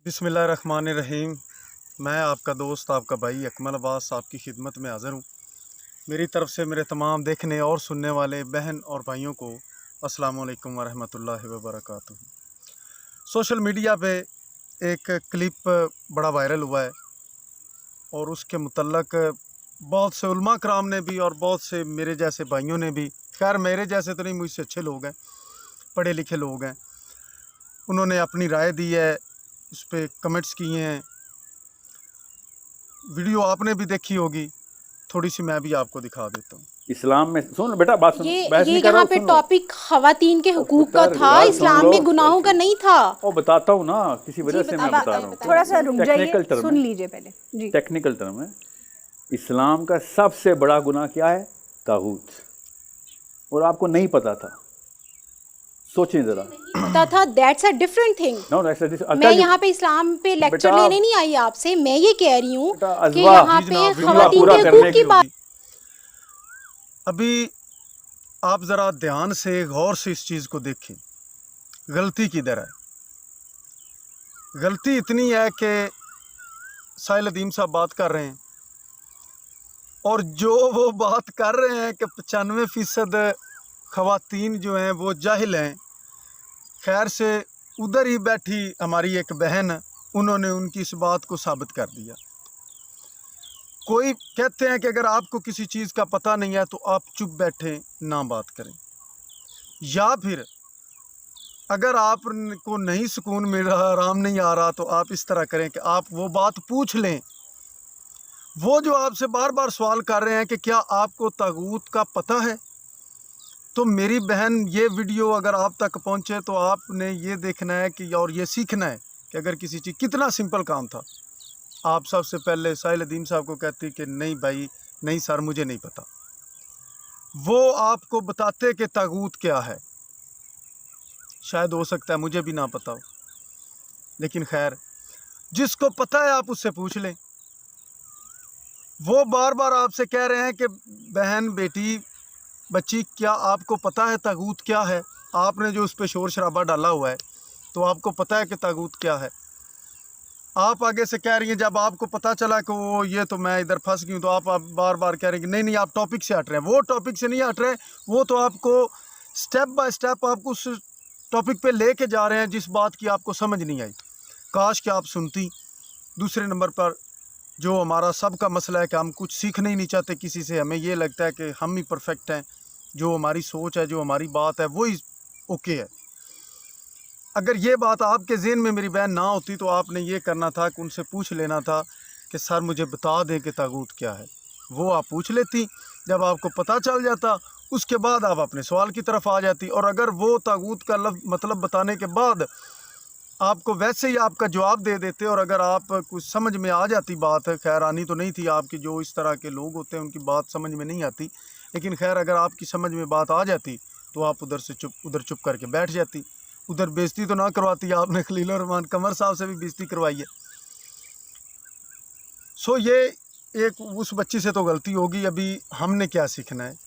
बिस्मिल्लाहिर्रहमानिर्रहीम। मैं आपका दोस्त आपका भाई अकमल अब्बास आपकी खिदमत में हाज़िर हूँ। मेरी तरफ़ से मेरे तमाम देखने और सुनने वाले बहन और भाइयों को अस्सलाम वालेकुम वरहमतुल्लाहि वबरकातुहू। सोशल मीडिया पे एक क्लिप बड़ा वायरल हुआ है और उसके मुतल्लक बहुत से उलमा कराम ने भी और बहुत से मेरे जैसे भाइयों ने भी, खैर मेरे जैसे तो नहीं, मुझसे अच्छे लोग हैं, पढ़े लिखे लोग हैं, उन्होंने अपनी राय दी है, उस पर कमेंट्स किए हैं। वीडियो आपने भी देखी होगी, थोड़ी सी मैं भी आपको दिखा देता हूँ। इस्लाम में सुन बेटा, बात सुनो, बहस ये नहीं कर रहा यहाँ हूँ, पे सुन लो। टॉपिक खवातीन के और हुकूक का पुत्र था, बात सुन इस्लाम लो। में गुनाहों का नहीं था। और बताता हूँ ना, किसी वजह से मैं बताइए, बता रहा हूँ। बताइए, थोड़ा सा रुक जाइए, टेक्निकल टर्म सुन है, लीजिए पहले जी। टेक्निकल टर्म है। इस्लाम का सबसे बड़ा गुनाह क्या है? तागूत। और आपको नहीं पता था, सोचें जरा। पता था, that's a different thing. No, मैं यहाँ पे इस्लाम पे लेक्चर लेने नहीं आई आपसे, मैं ये कह रही हूँ कि अज़वा, यहाँ जी पे जनाब, वीडियो खवातीन पूरा के करने हुकूक की बात। अभी आप ज़रा ध्यान से गौर से इस चीज़ को देखें। गलती किधर है? गलती इतनी है कि साहिल अदीम साहब बात कर रहे हैं और जो वो बात कर रहे हैं कि 95% खवातीन जो हैं वो जाहिल हैं। खैर से उधर ही बैठी हमारी एक बहन, उन्होंने उनकी इस बात को साबित कर दिया। कोई कहते हैं कि अगर आपको किसी चीज़ का पता नहीं है तो आप चुप बैठे ना बात करें, या फिर अगर आपको नहीं सुकून मिल रहा, आराम नहीं आ रहा, तो आप इस तरह करें कि आप वो बात पूछ लें। वो जो आपसे बार बार सवाल कर रहे हैं कि क्या आपको तागूत का पता है, तो मेरी बहन ये वीडियो अगर आप तक पहुंचे तो आपने ये देखना है कि और ये सीखना है कि अगर किसी चीज़, कितना सिंपल काम था। आप सबसे पहले साहिल अदीम साहब को कहती कि नहीं भाई, नहीं सर मुझे नहीं पता। वो आपको बताते कि तागूत क्या है। शायद हो सकता है मुझे भी ना पता हो, लेकिन खैर जिसको पता है आप उससे पूछ लें। वो बार बार आपसे कह रहे हैं कि बहन, बेटी, बच्ची, क्या आपको पता है तागूत क्या है? आपने जो उस पर शोर शराबा डाला हुआ है तो आपको पता है कि तागूत क्या है? आप आगे से कह रही हैं, जब आपको पता चला कि वो ये तो मैं इधर फंस गई हूँ, तो आप बार बार कह रहे हैं कि नहीं नहीं आप टॉपिक से हट रहे हैं। वो टॉपिक से नहीं हट रहे, वो तो आपको स्टेप बाय स्टेप आपको उस टॉपिक पे लेके जा रहे हैं जिस बात की आपको समझ नहीं आई। काश कि आप सुनती। दूसरे नंबर पर जो हमारा सबका मसला है कि हम कुछ सीखना ही नहीं चाहते किसी से, हमें ये लगता है कि हम ही परफेक्ट हैं, जो हमारी सोच है, जो हमारी बात है वही ओके है। अगर ये बात आपके ज़हन में मेरी बहन ना होती तो आपने ये करना था कि उनसे पूछ लेना था कि सर मुझे बता दें कि तागूत क्या है। वो आप पूछ लेती, जब आपको पता चल जाता उसके बाद आप अपने सवाल की तरफ आ जाती। और अगर वो तागूत का मतलब बताने के बाद आपको वैसे ही आपका जवाब दे देते और अगर आप कुछ समझ में आ जाती बात, खैर आनी तो नहीं थी आपकी, जो इस तरह के लोग होते हैं उनकी बात समझ में नहीं आती, लेकिन खैर अगर आपकी समझ में बात आ जाती तो आप उधर चुप करके बैठ जाती। उधर बेइज्जती तो ना करवाती। आपने खलील रहमान कमर साहब से भी बेइज्जती करवाई है। सो ये एक उस बच्ची से तो गलती होगी। अभी हमने क्या सीखना है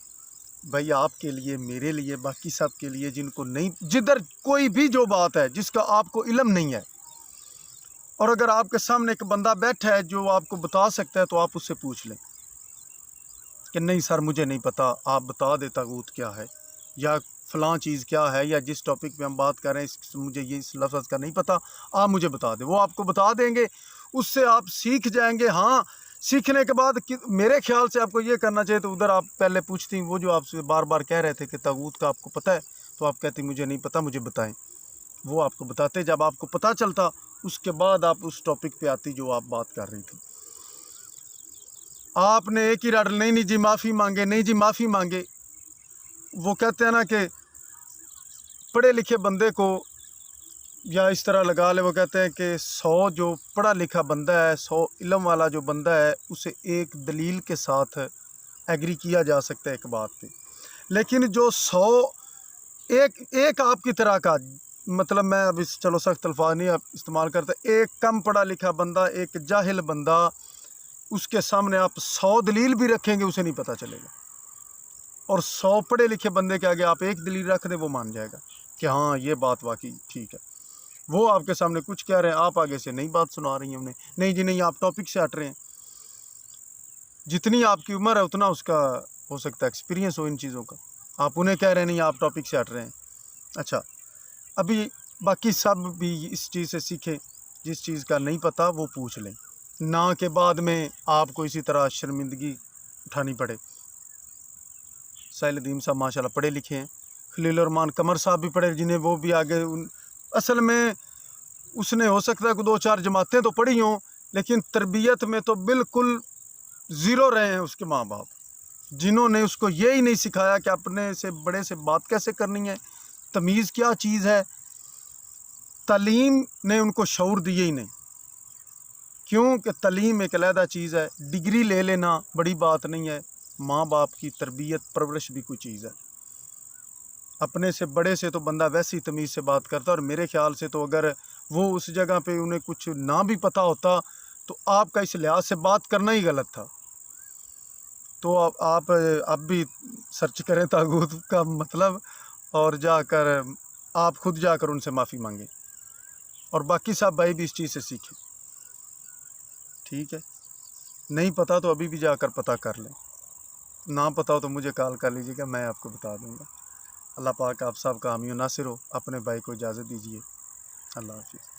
भाई, आपके लिए, मेरे लिए, बाकी सब के लिए, जिनको नहीं, जिधर कोई भी जो बात है जिसका आपको इल्म नहीं है और अगर आपके सामने एक बंदा बैठा है जो आपको बता सकता है तो आप उससे पूछ लें कि नहीं सर मुझे नहीं पता, आप बता दे तागूत क्या है, या फ़लाँ चीज़ क्या है, या जिस टॉपिक पे हम बात कर रहे हैं मुझे ये इस लफ्ज़ का नहीं पता, आप मुझे बता दें। वो आपको बता देंगे, उससे आप सीख जाएंगे। हाँ, सीखने के बाद मेरे ख्याल से आपको ये करना चाहिए, तो उधर आप पहले पूछती, वो जो आपसे बार बार कह रहे थे कि तागूत का आपको पता है, तो आप कहती मुझे नहीं पता, मुझे बताएं। वो आपको बताते, जब आपको पता चलता उसके बाद आप उस टॉपिक पे आती जो आप बात कर रही थी। आपने एक ही रट, नहीं नहीं जी माफ़ी मांगे, नहीं जी माफ़ी मांगे। वो कहते हैं ना कि पढ़े लिखे बंदे को, या इस तरह लगा ले, वो कहते हैं कि 100 जो पढ़ा लिखा बंदा है, 100 इल्म वाला जो बंदा है, उसे एक दलील के साथ एग्री किया जा सकता है एक बात पे, लेकिन जो 100 एक आपकी तरह का, मतलब मैं अभी चलो सख्त अल्फाज नहीं इस्तेमाल करता, एक कम पढ़ा लिखा बंदा, एक जाहिल बंदा, उसके सामने आप 100 दलील भी रखेंगे उसे नहीं पता चलेगा। और 100 पढ़े लिखे बंदे के आगे आप एक दलील रख दें, वो मान जाएगा कि हाँ ये बात वाकई ठीक है। وہ آپ کے سامنے کچھ کہہ رہے ہیں, آپ آگے سے نئی بات سنا رہی ہیں انہیں. نہیں جی نہیں, آپ ٹاپک سے ہٹ رہے ہیں. جتنی آپ کی عمر ہے اتنا اس کا ہو سکتا ہے ایکسپیرینس ہو ان چیزوں کا. آپ انہیں کہہ رہے ہیں نہیں آپ ٹاپک سے ہٹ رہے ہیں. اچھا, ابھی باقی سب بھی اس چیز سے سیکھیں, جس چیز کا نہیں پتہ وہ پوچھ لیں, نہ کہ بعد میں آپ کو اسی طرح شرمندگی اٹھانی پڑے. ساحل ندیم صاحب ماشاء اللہ پڑھے لکھے ہیں, خلیل الرحمان قمر صاحب بھی پڑھے, جنہیں وہ بھی آگے اصل میں اس نے ہو سکتا ہے کہ 2-4 جماعتیں تو پڑھی ہوں, لیکن تربیت میں تو بالکل زیرو رہے ہیں اس کے ماں باپ, جنہوں نے اس کو یہی نہیں سکھایا کہ اپنے سے بڑے سے بات کیسے کرنی ہے, تمیز کیا چیز ہے. تعلیم نے ان کو شعور دیے ہی نہیں, کیوں کہ تعلیم ایک علیحدہ چیز ہے, ڈگری لے لینا بڑی بات نہیں ہے. ماں باپ کی تربیت پرورش بھی کوئی چیز ہے. اپنے سے بڑے سے تو بندہ ویسی تمیز سے بات کرتا, اور میرے خیال سے تو اگر وہ اس جگہ پہ انہیں کچھ نہ بھی پتہ ہوتا تو آپ کا اس لحاظ سے بات کرنا ہی غلط تھا. تو آپ اب بھی سرچ کریں طاغوت کا مطلب, اور جا کر آپ خود جا کر ان سے معافی مانگیں, اور باقی سب بھائی بھی اس چیز سے سیکھیں. ٹھیک ہے, نہیں پتہ تو ابھی بھی جا کر پتہ کر لیں, نہ پتہ ہو تو مجھے کال کر لیجیے گا, میں آپ کو بتا دوں گا. اللہ پاک آپ سب کا حامی و ناصر ہو. اپنے بھائی کو اجازت دیجیے. اللہ حافظ.